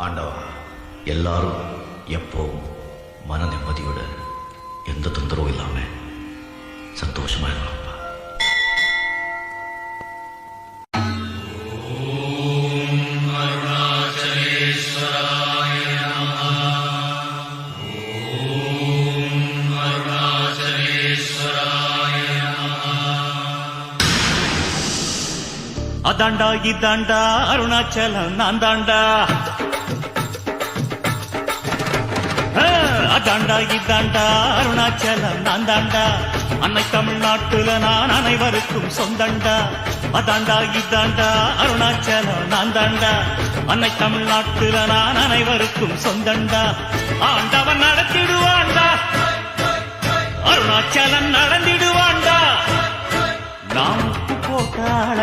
ஆண்டவா, எல்லாரும் எப்பவும் மன நிம்மதியோட எந்த தொந்தரவும் இல்லாம சந்தோஷமா இருக்கணும்ப்பா. அதாண்டா இதாண்டா அருணாச்சலம் நான் தாண்டா. அதாண்டா இதாண்டா அருணாச்சலம் நான் தாண்டா. அன்னை தமிழ்நாட்டுல நான் அனைவருக்கும் சொந்தண்டா. அதாண்டா இதாண்டா அருணாச்சலம் நான் தாண்டா. அன்னை தமிழ்நாட்டுல நான் அனைவருக்கும் சொந்தண்டா. ஆண்டவன் நடத்திடுவாண்டா, அருணாச்சலம் நடந்திடுவாண்டா. நாம் போட்டாள